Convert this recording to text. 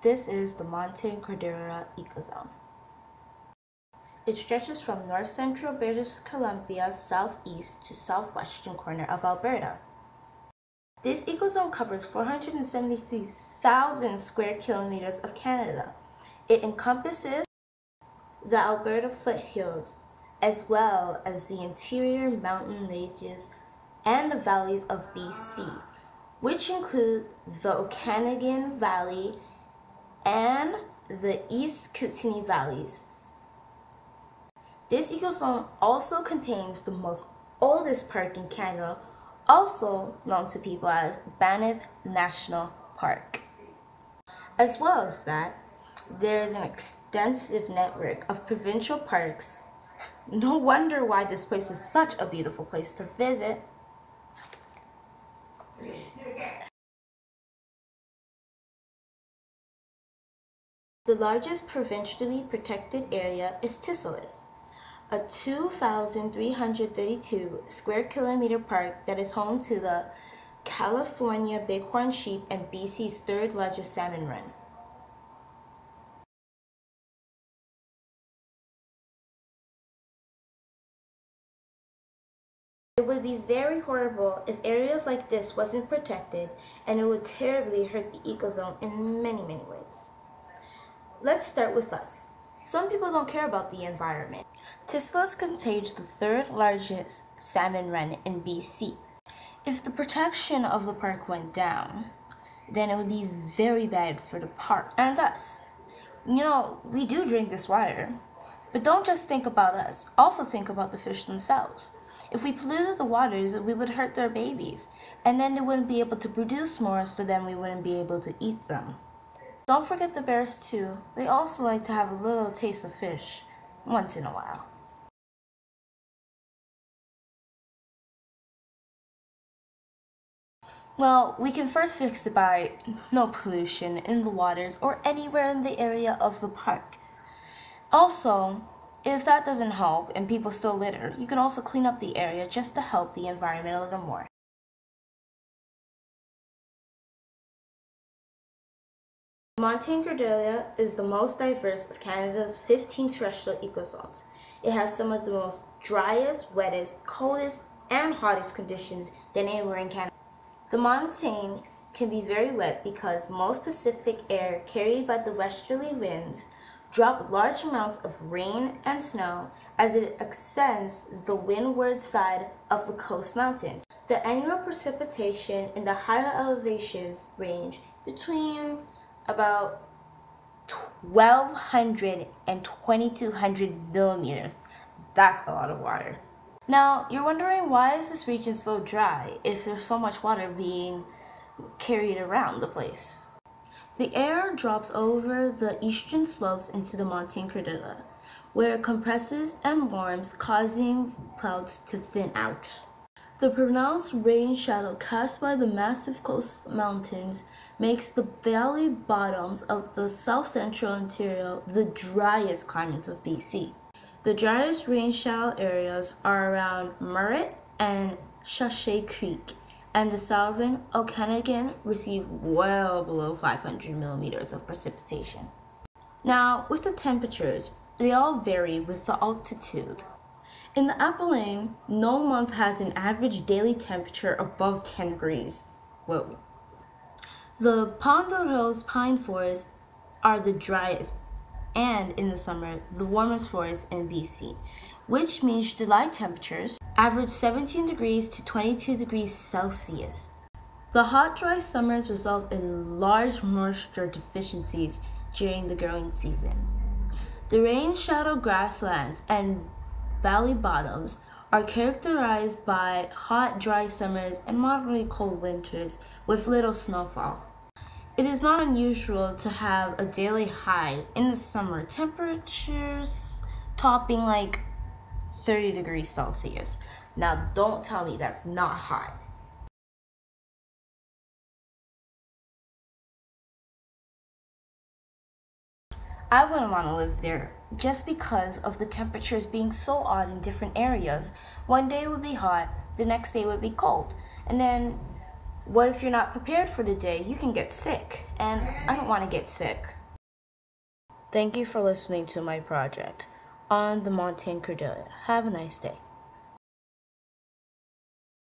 This is the montane cordillera ecozone. It stretches from north-central British Columbia's southeast to southwestern corner of Alberta. This ecozone covers 473,000 square kilometers of Canada. It encompasses the Alberta foothills, as well as the interior mountain ranges and the valleys of BC, which include the Okanagan Valley and the East Kootenay Valleys. This ecozone also contains the most oldest park in Canada, also known to people as Banff National Park. As well as that, there is an extensive network of provincial parks. No wonder why this place is such a beautiful place to visit. The largest provincially protected area is Tisselis, a 2,332 square kilometer park that is home to the California bighorn sheep and BC's third largest salmon run. It would be very horrible if areas like this wasn't protected, and it would terribly hurt the ecozone in many ways. Let's start with us. Some people don't care about the environment. Tisselis contains the third largest salmon run in BC. If the protection of the park went down, then it would be very bad for the park and us. You know, we do drink this water, but don't just think about us, also think about the fish themselves. If we polluted the waters, we would hurt their babies, and then they wouldn't be able to produce more, so then we wouldn't be able to eat them. Don't forget the bears too. They also like to have a little taste of fish once in a while. Well, we can first fix it by no pollution in the waters or anywhere in the area of the park. Also, if that doesn't help and people still litter, you can also clean up the area just to help the environment a little more. The montane cordillera is the most diverse of Canada's 15 terrestrial ecozones. It has some of the most driest, wettest, coldest, and hottest conditions than anywhere in Canada. The montane can be very wet because most Pacific air carried by the westerly winds drop large amounts of rain and snow as it ascends the windward side of the coast mountains. The annual precipitation in the higher elevations range between about 1,200 and 2,200 millimeters. That's a lot of water. Now, you're wondering, why is this region so dry if there's so much water being carried around the place? The air drops over the eastern slopes into the montane cordillera, where it compresses and warms, causing clouds to thin out. The pronounced rain shadow cast by the massive coast mountains makes the valley bottoms of the south-central interior the driest climates of BC. The driest rain shadow areas are around Merritt and Shashay Creek, and the southern Okanagan receive well below 500 millimeters of precipitation. Now, with the temperatures, they all vary with the altitude. In the Appalachian, no month has an average daily temperature above 10 degrees. Whoa. The Ponderosa pine forests are the driest, and in the summer, the warmest forests in BC, which means July temperatures average 17 degrees to 22 degrees Celsius. The hot, dry summers result in large moisture deficiencies during the growing season. The rain-shadowed grasslands and valley bottoms are characterized by hot, dry summers and moderately cold winters with little snowfall. It is not unusual to have a daily high in the summer, temperatures topping like 30 degrees Celsius. Now, don't tell me that's not hot. I wouldn't want to live there just because of the temperatures being so odd in different areas. One day would be hot, the next day would be cold, and then What if you're not prepared for the day? You can get sick, and I don't want to get sick. Thank you for listening to my project on the montane cordillera. Have a nice day.